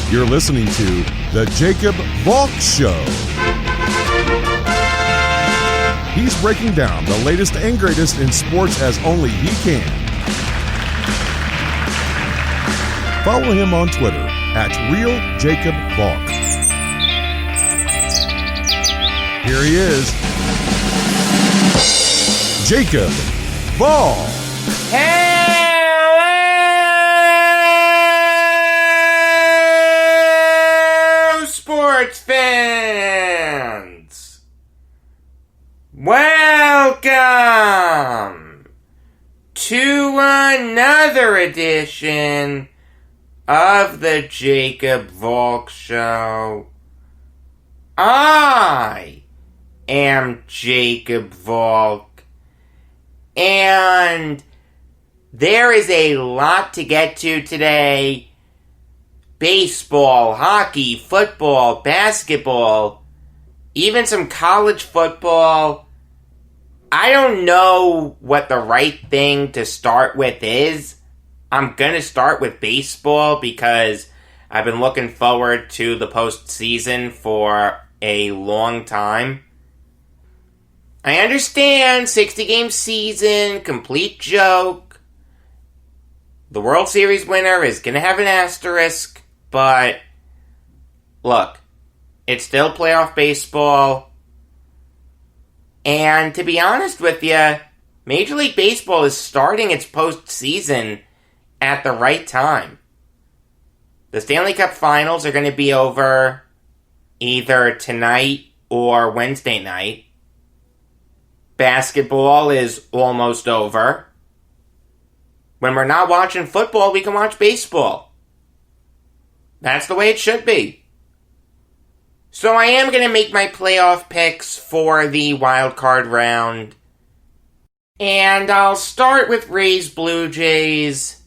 You're listening to The Jacob Valk Show. He's breaking down the latest and greatest in sports as only he can. Follow him on Twitter at RealJacobValk. Here he is, Jacob Valk. Hello, sports fans! Welcome to another edition of the Jacob Valk Show. I am Jacob Valk, and there is a lot to get to today. Baseball, hockey, football, basketball, even some college football. I don't know what the right thing to start with is. I'm going to start with baseball because I've been looking forward to the postseason for a long time. I understand 60-game season, complete joke. The World Series winner is going to have an asterisk, but look, it's still playoff baseball. And to be honest with you, Major League Baseball is starting its postseason at the right time. The Stanley Cup Finals are going to be over either tonight or Wednesday night. Basketball is almost over. When we're not watching football, we can watch baseball. That's the way it should be. So I am going to make my playoff picks for the wild card round. And I'll start with Rays Blue Jays.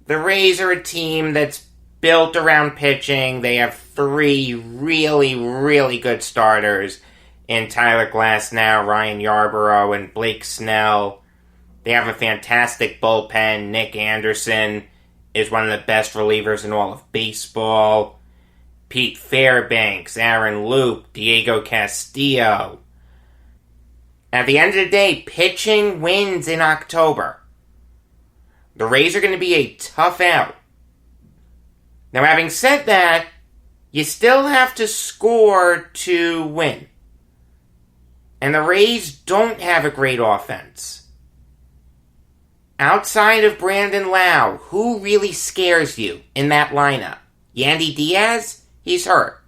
The Rays are a team that's built around pitching. They have three really, really good starters in Tyler Glasnow, Ryan Yarbrough, and Blake Snell. They have a fantastic bullpen. Nick Anderson is one of the best relievers in all of baseball. Pete Fairbanks, Aaron Luke, Diego Castillo. At the end of the day, pitching wins in October. The Rays are going to be a tough out. Now, having said that, you still have to score to win. And the Rays don't have a great offense. Outside of Brandon Lau, who really scares you in that lineup? Yandy Diaz? He's hurt.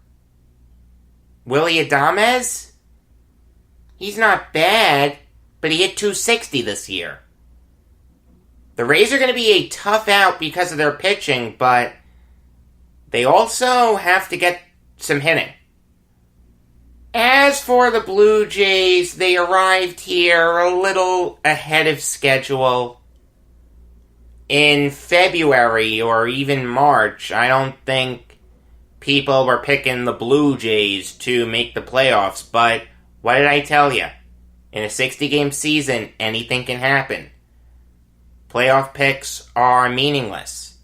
Willie Adames? He's not bad, but he hit .260 this year. The Rays are going to be a tough out because of their pitching, but they also have to get some hitting. As for the Blue Jays, they arrived here a little ahead of schedule. In February or even March, I don't think people were picking the Blue Jays to make the playoffs, but what did I tell you? In a 60-game season, anything can happen. Playoff picks are meaningless.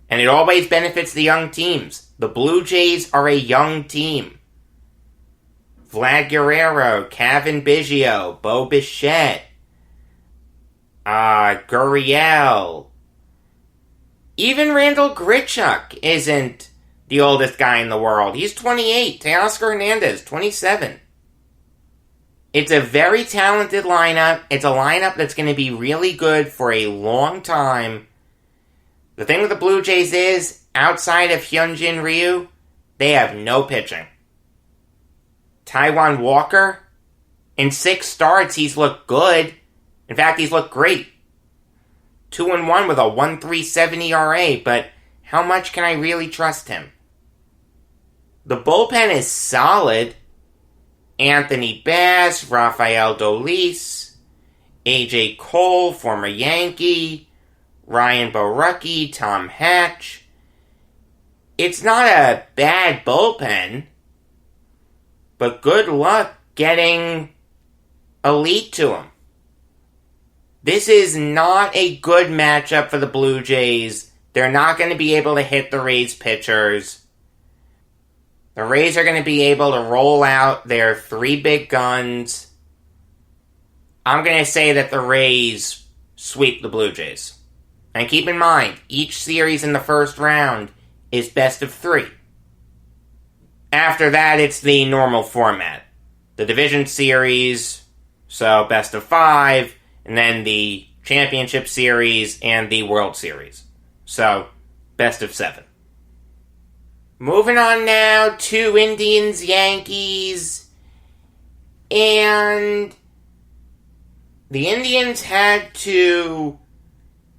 And it always benefits the young teams. The Blue Jays are a young team. Vlad Guerrero, Kevin Biggio, Bo Bichette, Gurriel. Even Randall Grichuk isn't the oldest guy in the world. He's 28. Teoscar Hernandez, 27. It's a very talented lineup. It's a lineup that's going to be really good for a long time. The thing with the Blue Jays is, outside of Hyunjin Ryu, they have no pitching. Taijuan Walker, in 6 starts, he's looked good. In fact, he's looked great. 2-1 with a 1.37 ERA, but how much can I really trust him? The bullpen is solid. Anthony Bass, Rafael Dolis, AJ Cole, former Yankee, Ryan Borucki, Tom Hatch. It's not a bad bullpen, but good luck getting elite to him. This is not a good matchup for the Blue Jays They're not going to be able to hit the Rays pitchers. The Rays are going to be able to roll out their three big guns. I'm going to say that the Rays sweep the Blue Jays. And keep in mind, each series in the first round is best of 3. After that, it's the normal format. The division series, so best of 5, and then the championship series and the World Series. So, best of 7. Moving on now to Indians, Yankees, and the Indians had to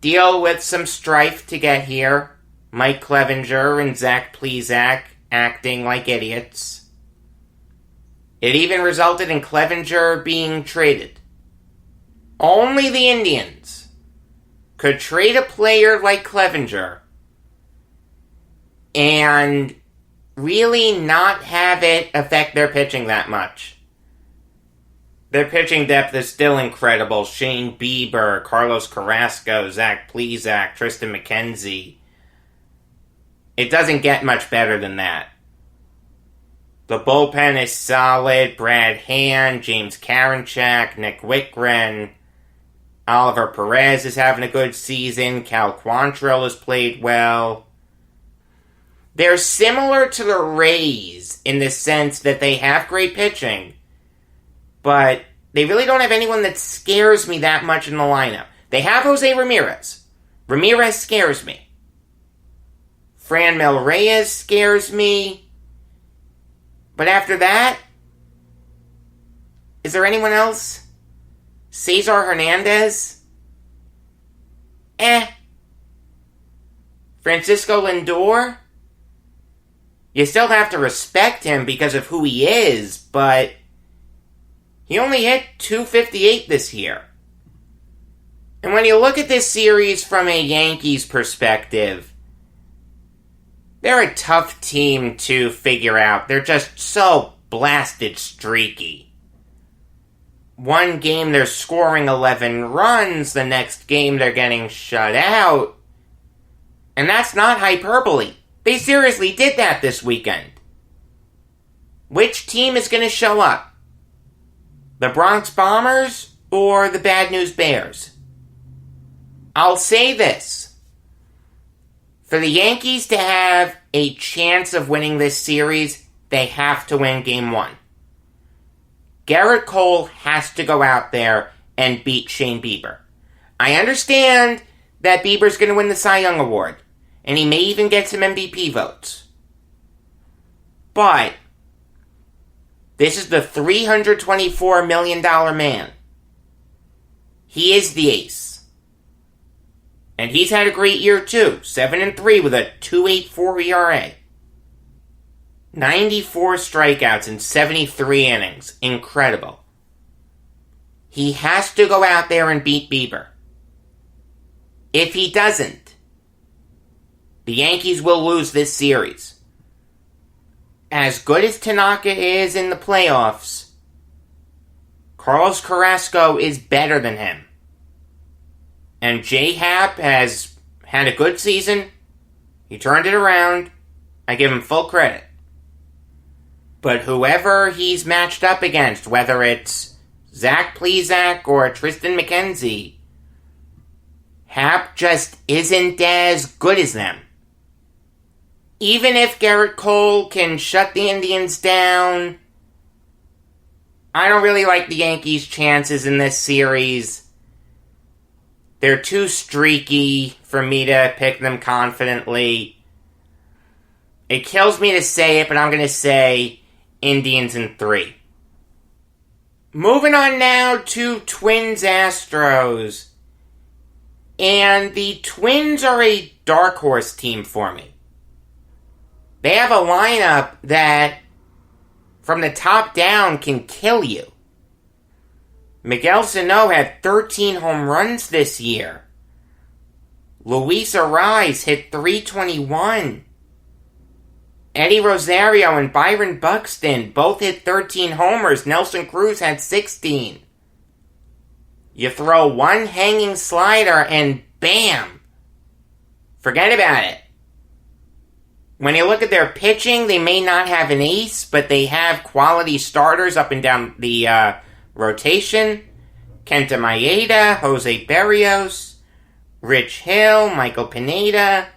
deal with some strife to get here. Mike Clevenger and Zach Plesac acting like idiots. It even resulted in Clevenger being traded. Only the Indians could trade a player like Clevenger and really not have it affect their pitching that much. Their pitching depth is still incredible. Shane Bieber, Carlos Carrasco, Zach Plesac, Tristan McKenzie. It doesn't get much better than that. The bullpen is solid. Brad Hand, James Karinchak, Nick Wittgren. Oliver Perez is having a good season. Cal Quantrill has played well. They're similar to the Rays in the sense that they have great pitching, but they really don't have anyone that scares me that much in the lineup. They have Jose Ramirez. Ramirez scares me. Franmil Reyes scares me. But after that, is there anyone else? Cesar Hernandez? Francisco Lindor? You still have to respect him because of who he is, but he only hit .258 this year. And when you look at this series from a Yankees perspective, they're a tough team to figure out. They're just so blasted streaky. One game they're scoring 11 runs, the next game they're getting shut out. And that's not hyperbole. They seriously did that this weekend. Which team is going to show up? The Bronx Bombers or the Bad News Bears? I'll say this. For the Yankees to have a chance of winning this series, they have to win Game 1. Garrett Cole has to go out there and beat Shane Bieber. I understand that Bieber's going to win the Cy Young Award, and he may even get some MVP votes. But this is the $324 million man. He is the ace. And he's had a great year too. 7-3 with a 2.84 ERA. 94 strikeouts in 73 innings. Incredible. He has to go out there and beat Bieber. If he doesn't, the Yankees will lose this series. As good as Tanaka is in the playoffs, Carlos Carrasco is better than him. And J-Hap has had a good season. He turned it around. I give him full credit. But whoever he's matched up against, whether it's Zach Plesac or Tristan McKenzie, Hap just isn't as good as them. Even if Garrett Cole can shut the Indians down, I don't really like the Yankees' chances in this series. They're too streaky for me to pick them confidently. It kills me to say it, but I'm going to say Indians in 3. Moving on now to Twins-Astros. And the Twins are a dark horse team for me. They have a lineup that, from the top down, can kill you. Miguel Sano had 13 home runs this year. Luis Ariz hit .321. Eddie Rosario and Byron Buxton both hit 13 homers. Nelson Cruz had 16. You throw one hanging slider and bam! Forget about it. When you look at their pitching, they may not have an ace, but they have quality starters up and down the rotation. Kenta Maeda, Jose Berrios, Rich Hill, Michael Pineda.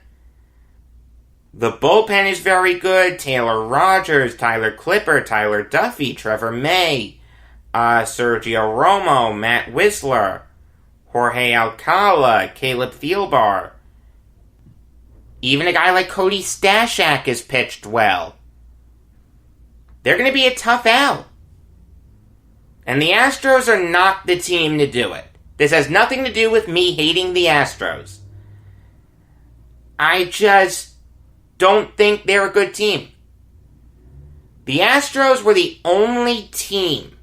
The bullpen is very good. Taylor Rogers, Tyler Clipper, Tyler Duffy, Trevor May, Sergio Romo, Matt Whistler, Jorge Alcala, Caleb Thielbar. Even a guy like Cody Stashak has pitched well. They're going to be a tough out. And the Astros are not the team to do it. This has nothing to do with me hating the Astros. I just don't think they're a good team. The Astros were the only team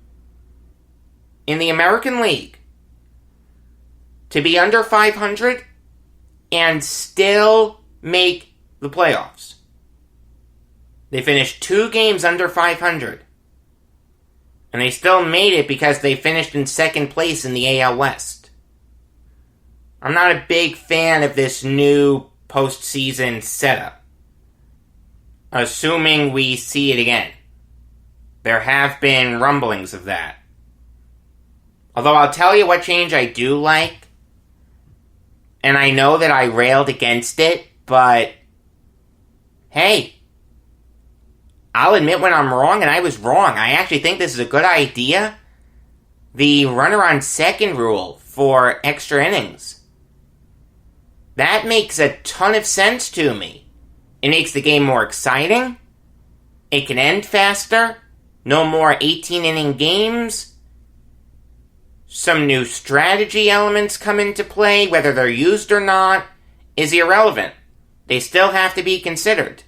in the American League to be under 500 and still make the playoffs. They finished 2 games under 500. And they still made it because they finished in second place in the AL West. I'm not a big fan of this new postseason setup. Assuming we see it again. There have been rumblings of that. Although I'll tell you what change I do like. And I know that I railed against it, but hey, I'll admit when I'm wrong, and I was wrong. I actually think this is a good idea. The runner on second rule for extra innings. That makes a ton of sense to me. It makes the game more exciting. It can end faster. No more 18-inning games. Some new strategy elements come into play. Whether they're used or not is irrelevant. They still have to be considered.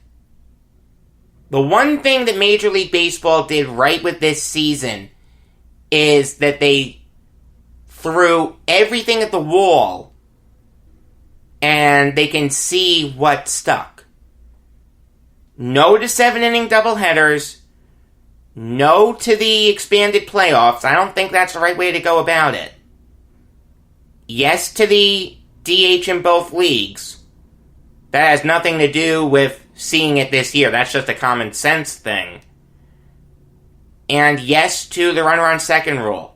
The one thing that Major League Baseball did right with this season is that they threw everything at the wall and they can see what stuck. No to 7-inning doubleheaders. No to the expanded playoffs. I don't think that's the right way to go about it. Yes to the DH in both leagues. That has nothing to do with seeing it this year. That's just a common sense thing. And yes to the runner on second rule.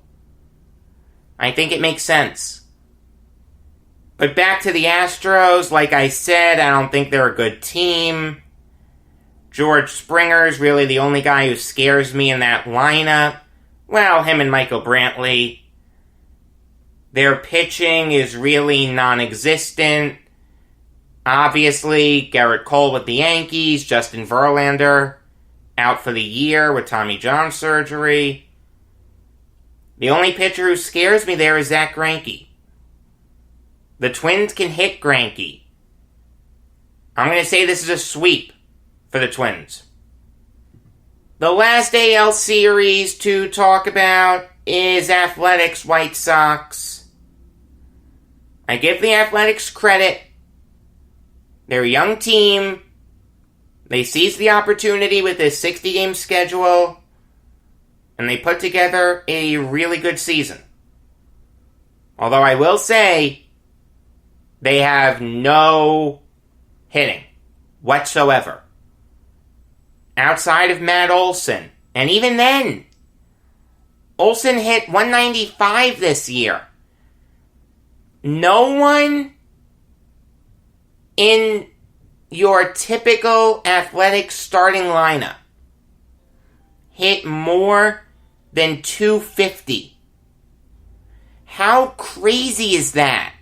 I think it makes sense. But back to the Astros, like I said, I don't think they're a good team. George Springer's really the only guy who scares me in that lineup. Well, him and Michael Brantley. Their pitching is really non-existent. Obviously, Garrett Cole with the Yankees, Justin Verlander out for the year with Tommy John surgery. The only pitcher who scares me there is Zach Greinke. The Twins can hit Greinke. I'm going to say this is a sweep for the Twins. The last AL series to talk about is Athletics White Sox. I give the Athletics credit. They're a young team. They seized the opportunity with this 60-game schedule, and they put together a really good season. Although I will say, they have no hitting whatsoever. Outside of Matt Olson. And even then, Olson hit 195 this year. No one in your typical Athletics starting lineup hit more than 250. How crazy is that?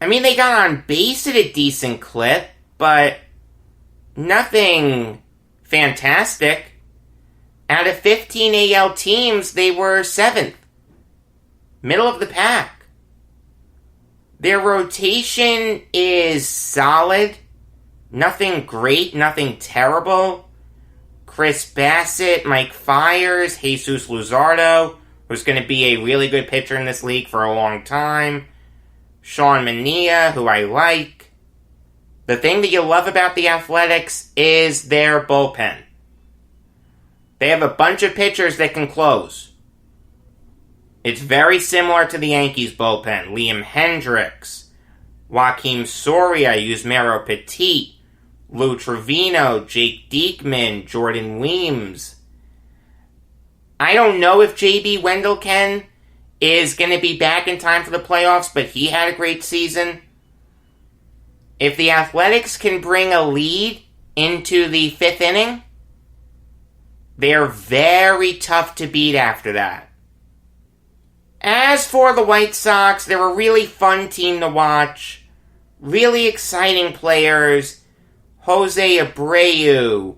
I mean, they got on base at a decent clip, but nothing fantastic. Out of 15 AL teams, they were 7th. Middle of the pack. Their rotation is solid. Nothing great, nothing terrible. Chris Bassett, Mike Fiers, Jesus Luzardo, who's going to be a really good pitcher in this league for a long time. Sean Mania, who I like. The thing that you love about the Athletics is their bullpen. They have a bunch of pitchers that can close. It's very similar to the Yankees bullpen. Liam Hendricks, Joakim Soria, Yusmeiro Petit, Lou Trevino, Jake Diekman, Jordan Weems. I don't know if J.B. Wendelken is going to be back in time for the playoffs, but he had a great season. If the Athletics can bring a lead into the 5th inning, they're very tough to beat after that. As for the White Sox, they're a really fun team to watch. Really exciting players. Jose Abreu,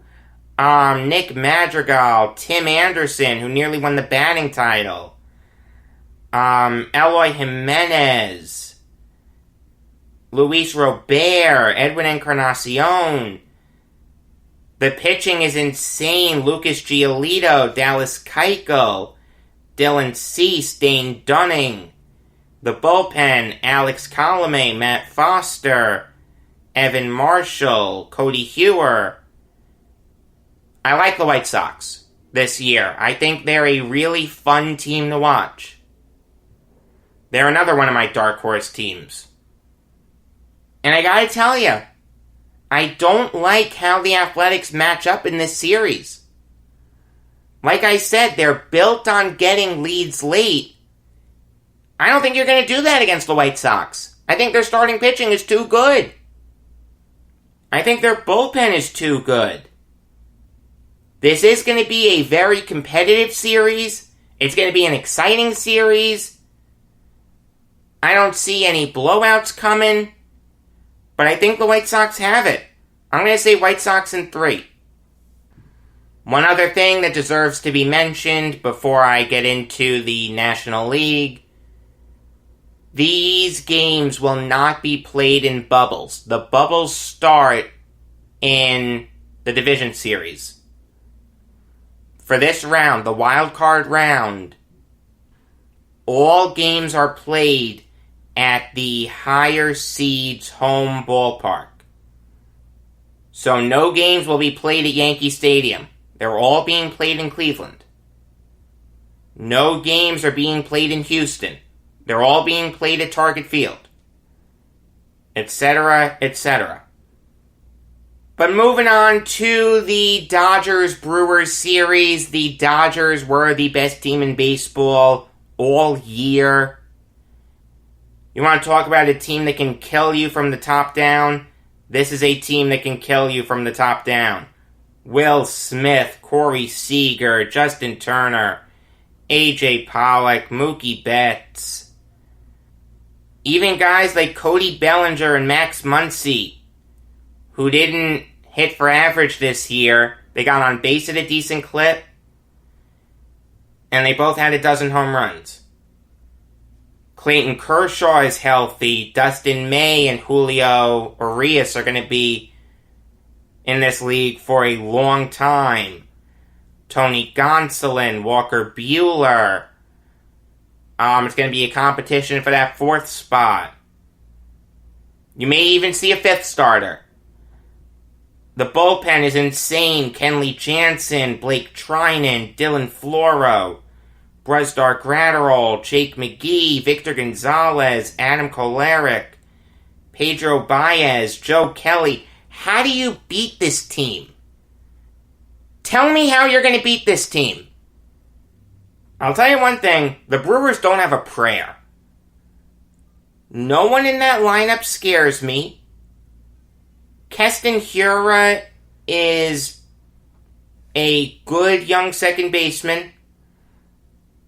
Nick Madrigal, Tim Anderson, who nearly won the batting title, Eloy Jimenez, Luis Robert, Edwin Encarnacion. The pitching is insane. Lucas Giolito, Dallas Keuchel, Dylan Cease, Dane Dunning. The bullpen, Alex Colomé, Matt Foster, Evan Marshall, Cody Hewer. I like the White Sox this year. I think they're a really fun team to watch. They're another one of my dark horse teams. And I gotta tell you, I don't like how the Athletics match up in this series. Like I said, they're built on getting leads late. I don't think you're going to do that against the White Sox. I think their starting pitching is too good. I think their bullpen is too good. This is going to be a very competitive series. It's going to be an exciting series. I don't see any blowouts coming. But I think the White Sox have it. I'm going to say White Sox in 3. One other thing that deserves to be mentioned before I get into the National League. These games will not be played in bubbles. The bubbles start in the division series. For this round, the wild card round, all games are played at the higher seeds' home ballpark. So no games will be played at Yankee Stadium. They're all being played in Cleveland. No games are being played in Houston. They're all being played at Target Field. Etc., etc. But moving on to the Dodgers-Brewers series. The Dodgers were the best team in baseball all year. You want to talk about a team that can kill you from the top down? This is a team that can kill you from the top down. Will Smith, Corey Seager, Justin Turner, A.J. Pollock, Mookie Betts. Even guys like Cody Bellinger and Max Muncy, who didn't hit for average this year. They got on base at a decent clip. And they both had a dozen home runs. Clayton Kershaw is healthy. Dustin May and Julio Urias are going to be in this league for a long time. Tony Gonsolin, Walker Buehler. It's going to be a competition for that 4th spot. You may even see a 5th starter. The bullpen is insane. Kenley Jansen, Blake Trinan, Dylan Floro, Brusdar Gratterall, Jake McGee, Victor Gonzalez, Adam Kolarek, Pedro Baez, Joe Kelly. How do you beat this team? Tell me how you're going to beat this team. I'll tell you one thing. The Brewers don't have a prayer. No one in that lineup scares me. Keston Hiura is a good young second baseman.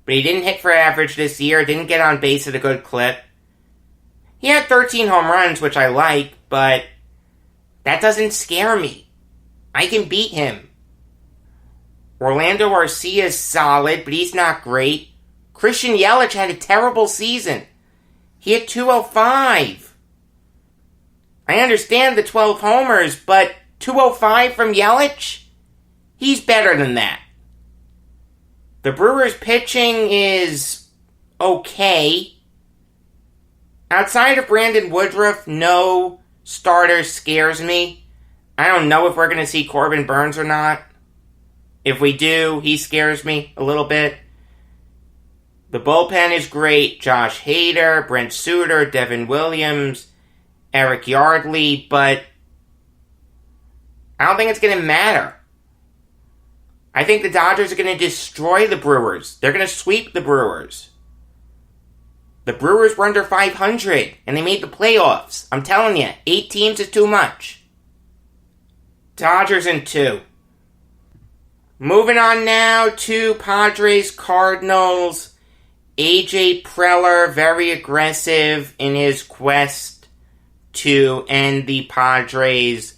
But he didn't hit for average this year. Didn't get on base at a good clip. He had 13 home runs, which I like. But that doesn't scare me. I can beat him. Orlando Arcia is solid, but he's not great. Christian Yelich had a terrible season. He hit 205. I understand the 12 homers, but 205 from Yelich? He's better than that. The Brewers' pitching is okay. Outside of Brandon Woodruff, no starter scares me. I don't know if we're going to see Corbin Burns or not. If we do, he scares me a little bit. The bullpen is great. Josh Hader, Brent Suter, Devin Williams, Eric Yardley, but I don't think it's going to matter. I think the Dodgers are going to destroy the Brewers. They're going to sweep the Brewers. The Brewers were under 500, and they made the playoffs. I'm telling you, 8 teams is too much. Dodgers in 2. Moving on now to Padres Cardinals. AJ Preller, very aggressive in his quest to end the Padres'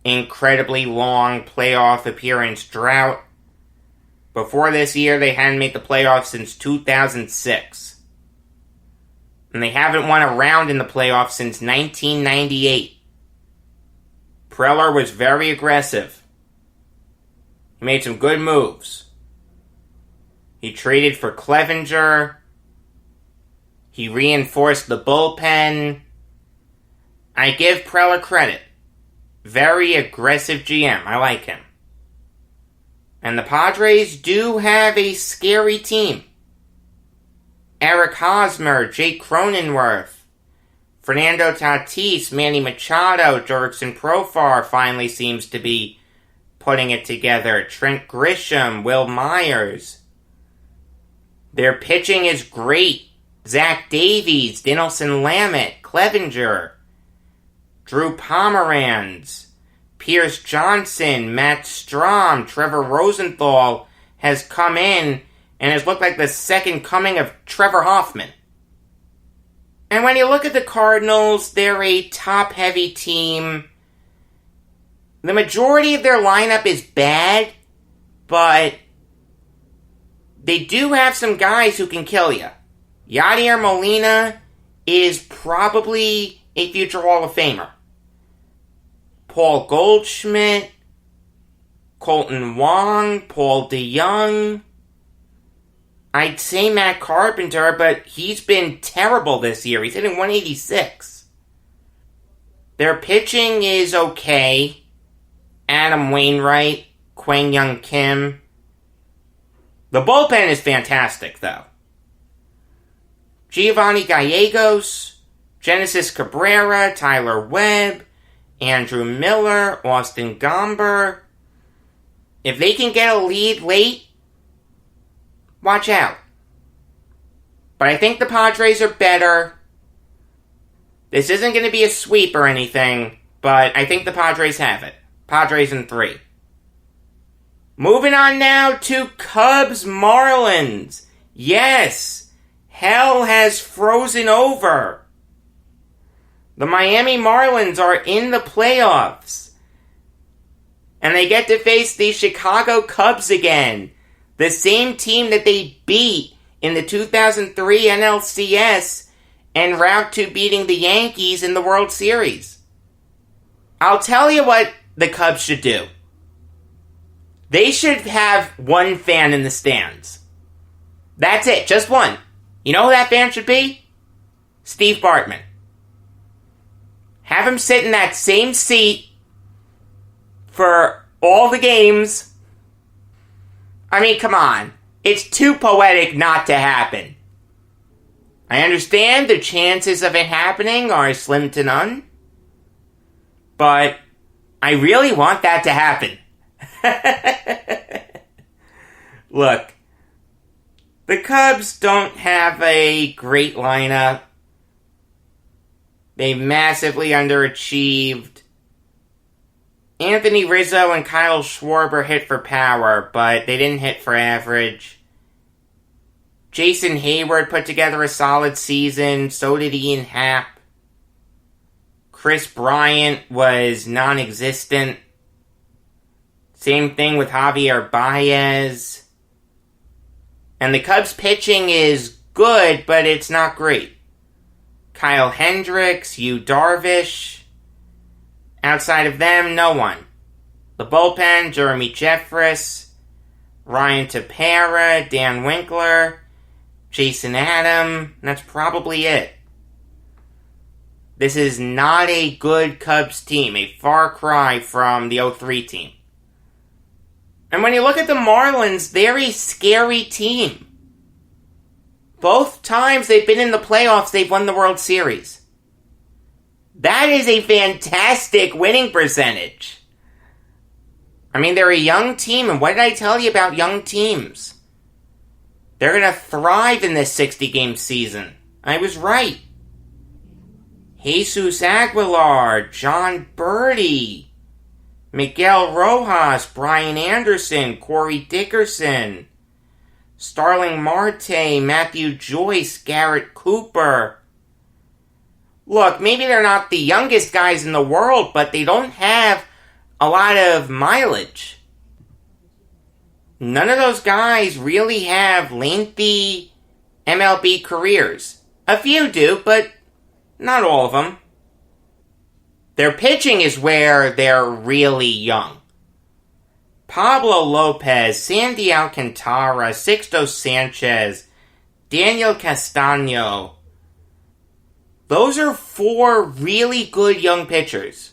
incredibly long playoff appearance drought. Before this year, they hadn't made the playoffs since 2006. And they haven't won a round in the playoffs since 1998. Preller was very aggressive. He made some good moves. He traded for Clevenger. He reinforced the bullpen. I give Preller credit. Very aggressive GM. I like him. And the Padres do have a scary team. Eric Hosmer, Jake Cronenworth, Fernando Tatis, Manny Machado, Jurickson Profar finally seems to be putting it together. Trent Grisham, Will Myers. Their pitching is great. Zach Davies, Dinelson Lamet, Clevenger, Drew Pomeranz, Pierce Johnson, Matt Strahm, Trevor Rosenthal has come in and has looked like the second coming of Trevor Hoffman. And when you look at the Cardinals, they're a top-heavy team. The majority of their lineup is bad, but they do have some guys who can kill you. Yadier Molina is probably a future Hall of Famer. Paul Goldschmidt, Colton Wong, Paul DeYoung. I'd say Matt Carpenter, but he's been terrible this year. He's hitting 186. Their pitching is okay. Adam Wainwright, Kwang Young Kim. The bullpen is fantastic, though. Giovanni Gallegos, Genesis Cabrera, Tyler Webb, Andrew Miller, Austin Gomber. If they can get a lead late, watch out. But I think the Padres are better. This isn't going to be a sweep or anything, but I think the Padres have it. Padres in 3. Moving on now to Cubs Marlins. Yes, hell has frozen over. The Miami Marlins are in the playoffs. And they get to face the Chicago Cubs again. The same team that they beat in the 2003 NLCS en route to beating the Yankees in the World Series. I'll tell you what the Cubs should do. They should have one fan in the stands. That's it, just one. You know who that fan should be? Steve Bartman. Have him sit in that same seat for all the games. I mean, come on. It's too poetic not to happen. I understand the chances of it happening are slim to none. But I really want that to happen. Look, the Cubs don't have a great lineup. They massively underachieved. Anthony Rizzo and Kyle Schwarber hit for power, but they didn't hit for average. Jason Hayward put together a solid season, so did Ian Happ. Chris Bryant was non-existent. Same thing with Javier Baez. And the Cubs pitching is good, but it's not great. Kyle Hendricks, Yu Darvish. Outside of them, no one. The bullpen, Jeremy Jeffress, Ryan Tepera, Dan Winkler, Jason Adam. That's probably it. This is not a good Cubs team, a far cry from the 03 team. And when you look at the Marlins, they're a scary team. Both times they've been in the playoffs, they've won the World Series. That is a fantastic winning percentage. I mean, they're a young team, and what did I tell you about young teams? They're going to thrive in this 60-game season. I was right. Jesus Aguilar, John Birdie, Miguel Rojas, Brian Anderson, Corey Dickerson, Starling Marte, Matthew Joyce, Garrett Cooper. Look, maybe they're not the youngest guys in the world, but they don't have a lot of mileage. None of those guys really have lengthy MLB careers. A few do, but not all of them. Their pitching is where they're really young. Pablo Lopez, Sandy Alcantara, Sixto Sanchez, Daniel Castaño. Those are 4 really good young pitchers.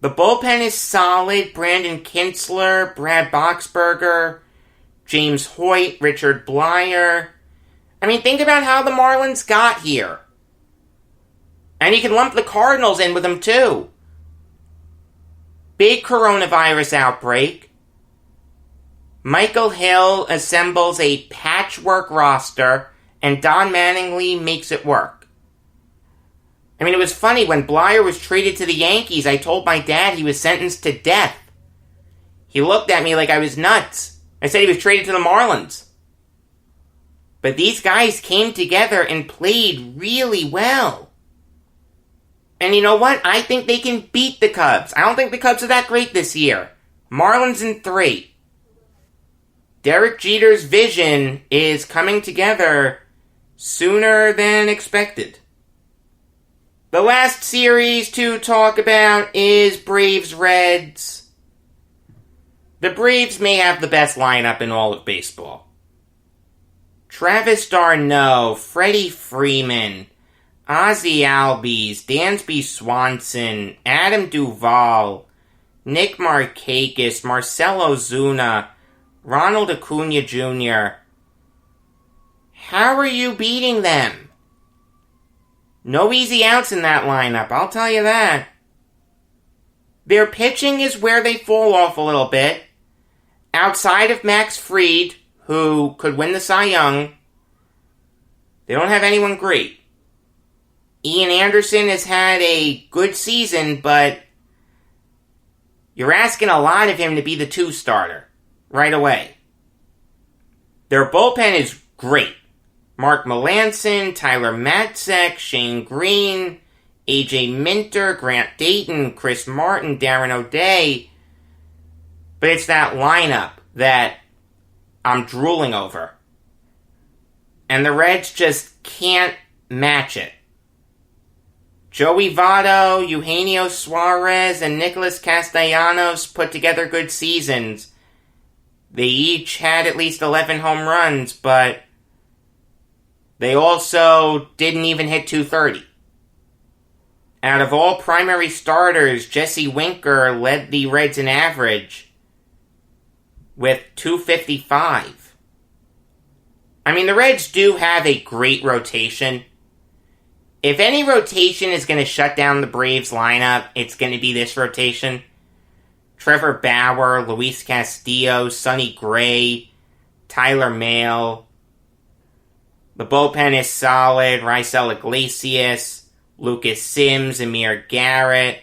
The bullpen is solid. Brandon Kintzler, Brad Boxberger, James Hoyt, Richard Blyer. I mean, think about how the Marlins got here. And you can lump the Cardinals in with them too. Big coronavirus outbreak. Michael Hill assembles a patchwork roster, and Don Mattingly makes it work. I mean, it was funny, when Blyer was traded to the Yankees, I told my dad he was sentenced to death. He looked at me like I was nuts. I said he was traded to the Marlins. But these guys came together and played really well. And you know what? I think they can beat the Cubs. I don't think the Cubs are that great this year. Marlins in 3. Derek Jeter's vision is coming together sooner than expected. The last series to talk about is Braves-Reds. The Braves may have the best lineup in all of baseball. Travis d'Arnaud, Freddie Freeman, Ozzie Albies, Dansby Swanson, Adam Duvall, Nick Markakis, Marcell Ozuna, Ronald Acuna Jr. How are you beating them? No easy outs in that lineup, I'll tell you that. Their pitching is where they fall off a little bit. Outside of Max Fried, who could win the Cy Young, they don't have anyone great. Ian Anderson has had a good season, but you're asking a lot of him to be the 2 starter right away. Their bullpen is great. Mark Melancon, Tyler Matzek, Shane Green, AJ Minter, Grant Dayton, Chris Martin, Darren O'Day. But it's that lineup that I'm drooling over. And the Reds just can't match it. Joey Votto, Eugenio Suarez, and Nicholas Castellanos put together good seasons. They each had at least 11 home runs, but they also didn't even hit .230. Out of all primary starters, Jesse Winker led the Reds in average with .255. I mean, the Reds do have a great rotation. If any rotation is going to shut down the Braves lineup, it's going to be this rotation. Trevor Bauer, Luis Castillo, Sonny Gray, Tyler Mahle. The bullpen is solid. Raisel Iglesias, Lucas Sims, Amir Garrett.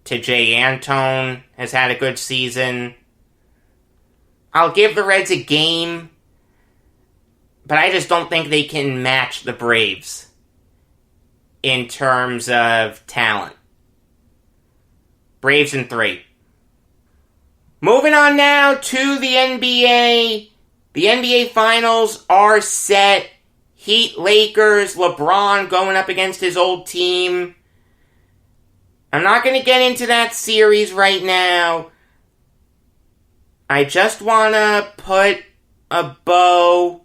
Tejay Antone has had a good season. I'll give the Reds a game, but I just don't think they can match the Braves in terms of talent. Braves in 3. Moving on now to the NBA. The NBA Finals are set. Heat, Lakers, LeBron going up against his old team. I'm not going to get into that series right now. I just want to put a bow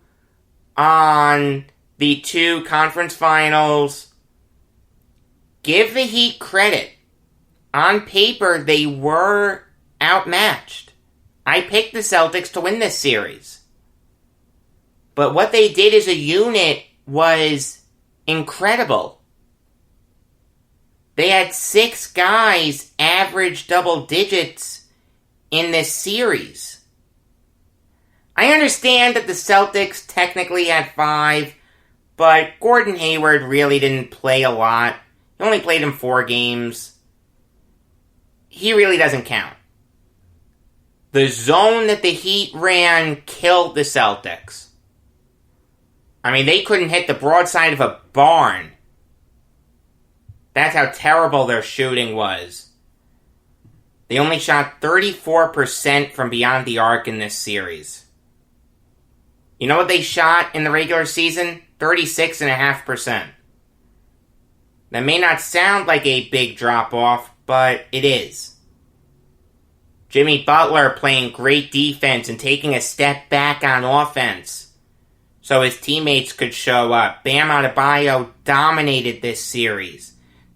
on the 2 conference finals. Give the Heat credit. On paper, they were outmatched. I picked the Celtics to win this series. But what they did as a unit was incredible. They had 6 guys average double digits in this series. I understand that the Celtics technically had 5, but Gordon Hayward really didn't play a lot. He only played in 4 games. He really doesn't count. The zone that the Heat ran killed the Celtics. I mean, they couldn't hit the broadside of a barn. That's how terrible their shooting was. They only shot 34% from beyond the arc in this series. You know what they shot in the regular season? 36.5%. That may not sound like a big drop-off, but it is. Jimmy Butler playing great defense and taking a step back on offense so his teammates could show up. Bam Adebayo dominated this series.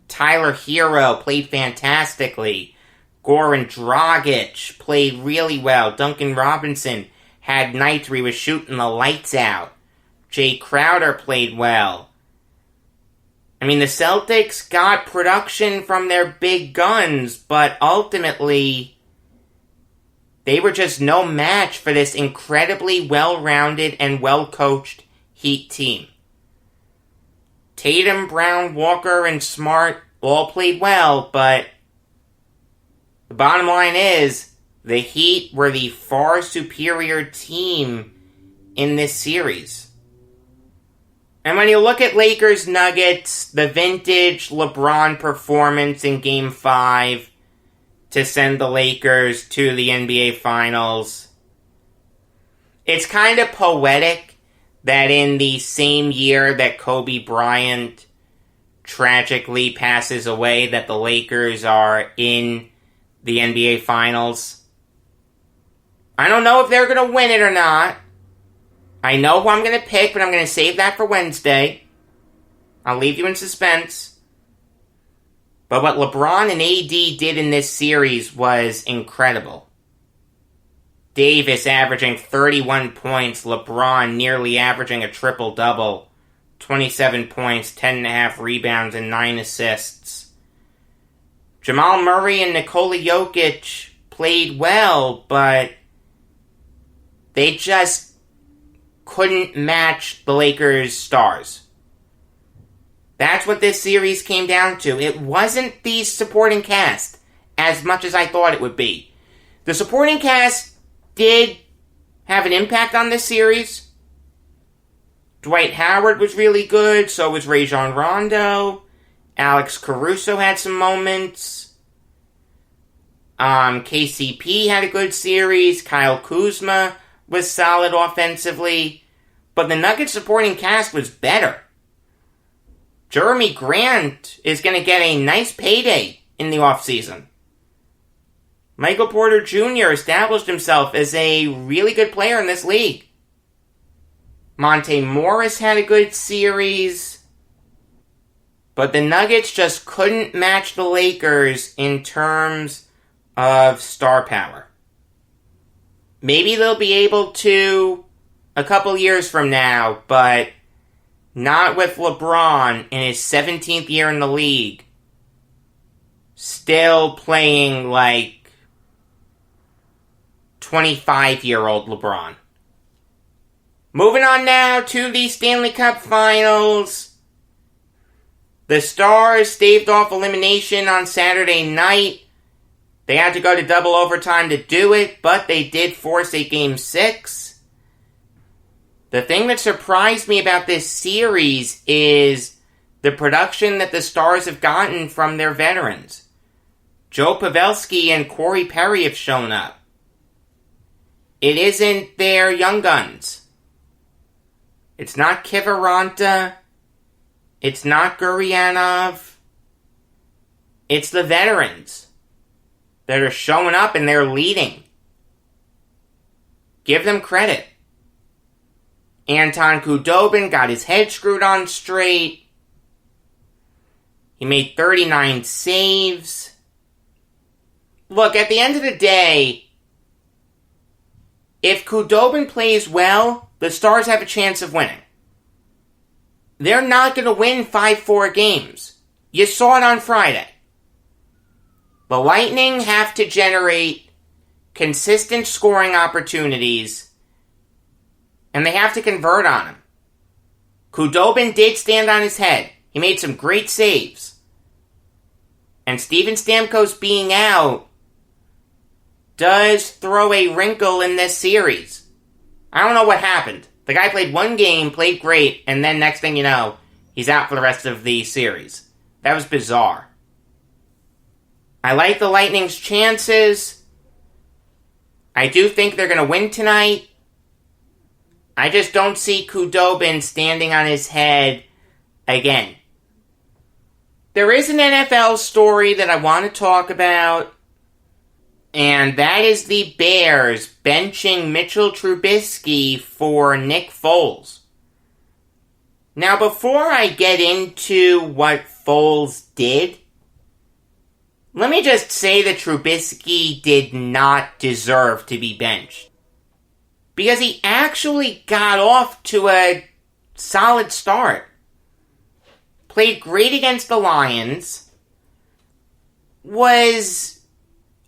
Tyler Hero played fantastically. Goran Dragic played really well. Duncan Robinson had nights where he was shooting the lights out. Jay Crowder played well. I mean, the Celtics got production from their big guns, but ultimately, they were just no match for this incredibly well-rounded and well-coached Heat team. Tatum, Brown, Walker, and Smart all played well, but the bottom line is, the Heat were the far superior team in this series. And when you look at Lakers Nuggets, the vintage LeBron performance in Game 5 to send the Lakers to the NBA Finals, it's kind of poetic that in the same year that Kobe Bryant tragically passes away, that the Lakers are in the NBA Finals. I don't know if they're going to win it or not. I know who I'm going to pick, but I'm going to save that for Wednesday. I'll leave you in suspense. But what LeBron and AD did in this series was incredible. Davis averaging 31 points, LeBron nearly averaging a triple-double, 27 points, 10.5 rebounds, and 9 assists. Jamal Murray and Nikola Jokic played well, but they just couldn't match the Lakers' stars. That's what this series came down to. It wasn't the supporting cast as much as I thought it would be. The supporting cast did have an impact on this series. Dwight Howard was really good, so was Rajon Rondo. Alex Caruso had some moments. KCP had a good series. Kyle Kuzma was solid offensively. But the Nuggets supporting cast was better. Jeremy Grant is going to get a nice payday in the offseason. Michael Porter Jr. established himself as a really good player in this league. Monte Morris had a good series. But the Nuggets just couldn't match the Lakers in terms of star power. Maybe they'll be able to a couple years from now, but not with LeBron in his 17th year in the league. Still playing like 25-year-old LeBron. Moving on now to the Stanley Cup Finals. The Stars staved off elimination on Saturday night. They had to go to double overtime to do it, but they did force a Game 6. The thing that surprised me about this series is the production that the Stars have gotten from their veterans. Joe Pavelski and Corey Perry have shown up. It isn't their young guns. It's not Kiviranta. It's not Guryanov. It's the veterans that are showing up and they're leading. Give them credit. Anton Khudobin got his head screwed on straight. He made 39 saves. Look, at the end of the day, if Khudobin plays well, the Stars have a chance of winning. They're not going to win 5-4 games. You saw it on Friday. The Lightning have to generate consistent scoring opportunities, and they have to convert on them. Khudobin did stand on his head. He made some great saves. And Steven Stamkos being out does throw a wrinkle in this series. I don't know what happened. The guy played one game, played great, and then next thing you know, he's out for the rest of the series. That was bizarre. I like the Lightning's chances. I do think they're going to win tonight. I just don't see Khudobin standing on his head again. There is an NFL story that I want to talk about, and that is the Bears benching Mitchell Trubisky for Nick Foles. Now, before I get into what Foles did, let me just say that Trubisky did not deserve to be benched. Because he actually got off to a solid start. Played great against the Lions. Was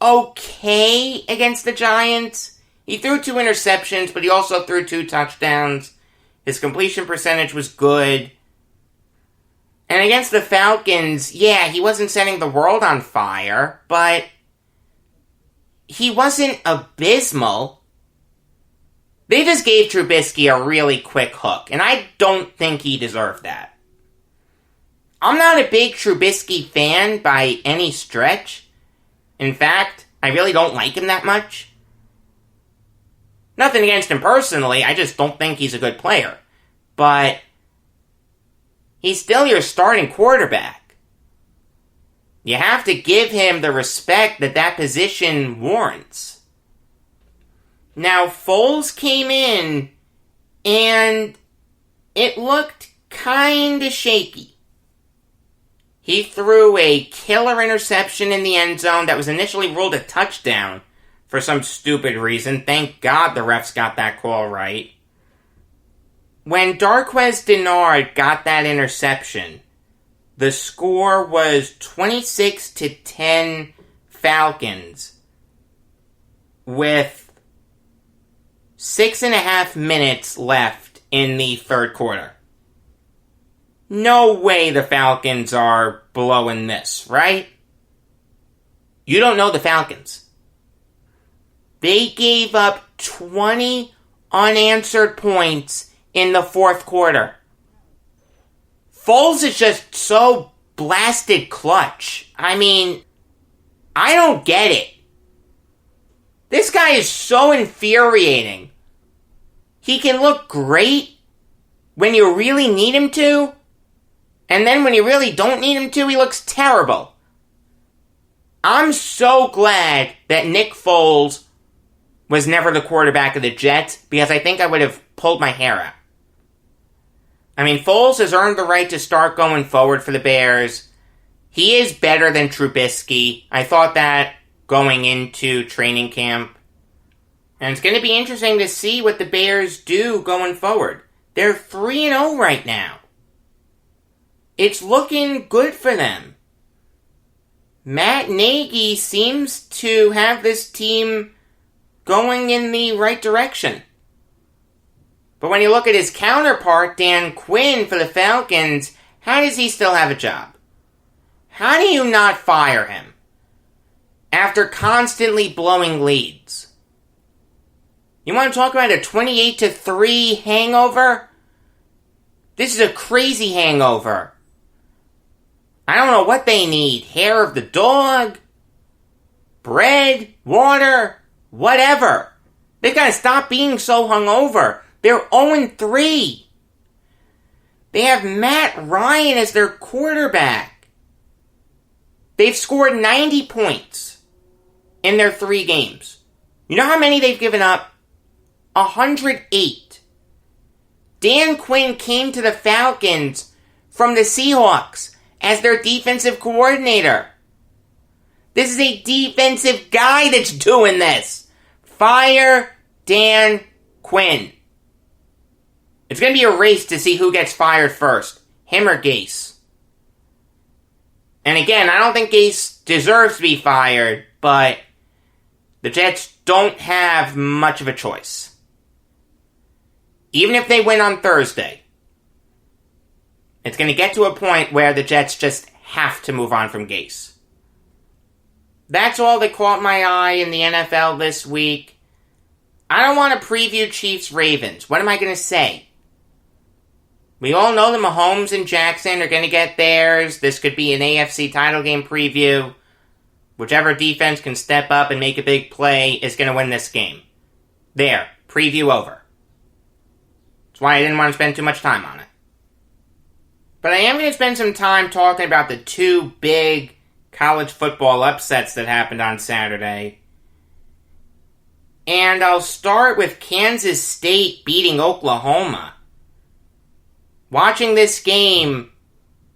okay against the Giants. He threw 2 interceptions, but he also threw 2 touchdowns. His completion percentage was good. And against the Falcons, yeah, he wasn't setting the world on fire, but he wasn't abysmal. They just gave Trubisky a really quick hook, and I don't think he deserved that. I'm not a big Trubisky fan by any stretch. In fact, I really don't like him that much. Nothing against him personally, I just don't think he's a good player. But he's still your starting quarterback. You have to give him the respect that that position warrants. Now, Foles came in, and it looked kinda shaky. He threw a killer interception in the end zone that was initially ruled a touchdown for some stupid reason. Thank God the refs got that call right. When Darqueze Dennard got that interception, the score was 26-10 Falcons with 6.5 minutes left in the third quarter. No way the Falcons are blowing this, right? You don't know the Falcons. They gave up 20 unanswered points in the fourth quarter. Foles is just so blasted clutch. I mean, I don't get it. This guy is so infuriating. He can look great when you really need him to, and then when you really don't need him to, he looks terrible. I'm so glad that Nick Foles was never the quarterback of the Jets, because I think I would have pulled my hair out. I mean, Foles has earned the right to start going forward for the Bears. He is better than Trubisky. I thought that going into training camp. And it's going to be interesting to see what the Bears do going forward. They're 3-0 right now. It's looking good for them. Matt Nagy seems to have this team going in the right direction. But when you look at his counterpart, Dan Quinn, for the Falcons, how does he still have a job? How do you not fire him after constantly blowing leads? You want to talk about a 28-3 hangover? This is a crazy hangover. I don't know what they need. Hair of the dog? Bread? Water? Whatever. They've got to stop being so hungover. They're 0-3. They have Matt Ryan as their quarterback. They've scored 90 points in their 3 games. You know how many they've given up? 108. Dan Quinn came to the Falcons from the Seahawks as their defensive coordinator. This is a defensive guy that's doing this. Fire Dan Quinn. It's going to be a race to see who gets fired first. Him or Gase. And again, I don't think Gase deserves to be fired, but the Jets don't have much of a choice. Even if they win on Thursday, it's going to get to a point where the Jets just have to move on from Gase. That's all that caught my eye in the NFL this week. I don't want to preview Chiefs-Ravens. What am I going to say? We all know that Mahomes and Jackson are going to get theirs. This could be an AFC title game preview. Whichever defense can step up and make a big play is going to win this game. There. Preview over. That's why I didn't want to spend too much time on it. But I am going to spend some time talking about the two big college football upsets that happened on Saturday. And I'll start with Kansas State beating Oklahoma. Watching this game,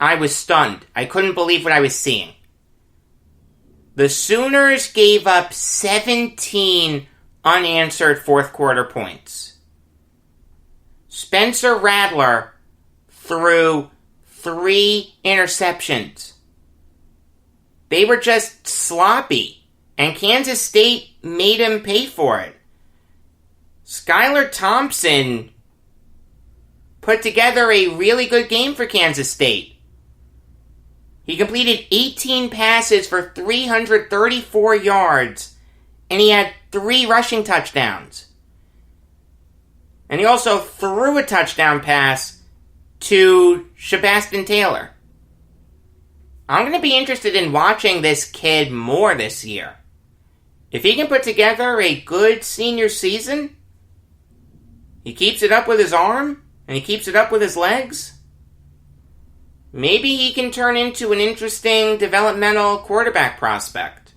I was stunned. I couldn't believe what I was seeing. The Sooners gave up 17 unanswered fourth quarter points. Spencer Rattler threw 3 interceptions. They were just sloppy, and Kansas State made him pay for it. Skylar Thompson put together a really good game for Kansas State. He completed 18 passes for 334 yards, and he had 3 rushing touchdowns. And he also threw a touchdown pass to Shabastin Taylor. I'm going to be interested in watching this kid more this year. If he can put together a good senior season, he keeps it up with his arm, and he keeps it up with his legs, maybe he can turn into an interesting developmental quarterback prospect.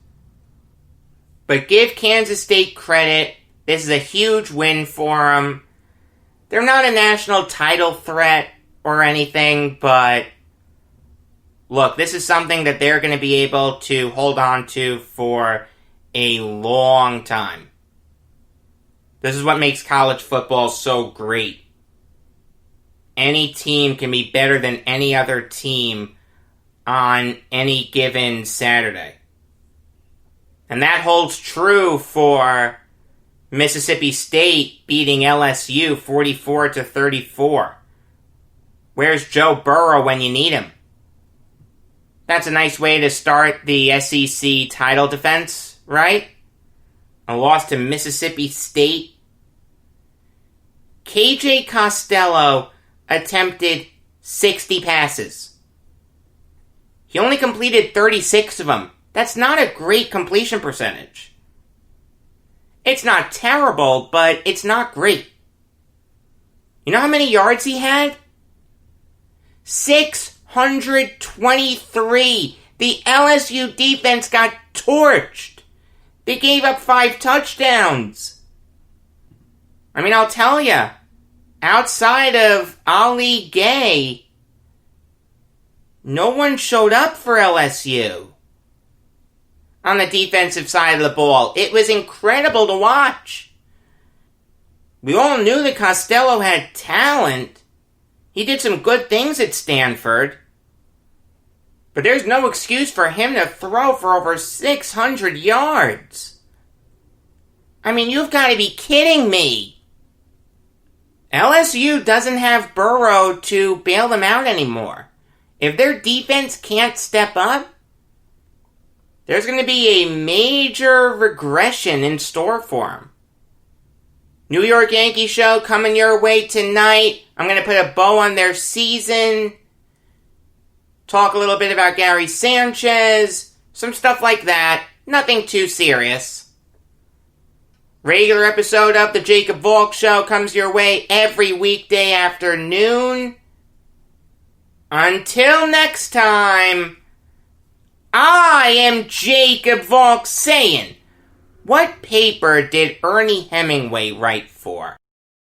But give Kansas State credit. This is a huge win for them. They're not a national title threat or anything, but look, this is something that they're going to be able to hold on to for a long time. This is what makes college football so great. Any team can be better than any other team on any given Saturday. And that holds true for Mississippi State beating LSU 44-34. Where's Joe Burrow when you need him? That's a nice way to start the SEC title defense, right? A loss to Mississippi State. KJ Costello attempted 60 passes. He only completed 36 of them. That's not a great completion percentage. It's not terrible, but it's not great. You know how many yards he had? 623. The LSU defense got torched. They gave up 5 touchdowns. I mean, I'll tell you, outside of Ali Gay, no one showed up for LSU on the defensive side of the ball. It was incredible to watch. We all knew that Costello had talent. He did some good things at Stanford. But there's no excuse for him to throw for over 600 yards. I mean, you've got to be kidding me. LSU doesn't have Burrow to bail them out anymore. If their defense can't step up, there's going to be a major regression in store for them. New York Yankee show coming your way tonight. I'm going to put a bow on their season. Talk a little bit about Gary Sanchez. Some stuff like that. Nothing too serious. Regular episode of the Jacob Valk Show comes your way every weekday afternoon. Until next time, I am Jacob Valk saying, what paper did Ernie Hemingway write for?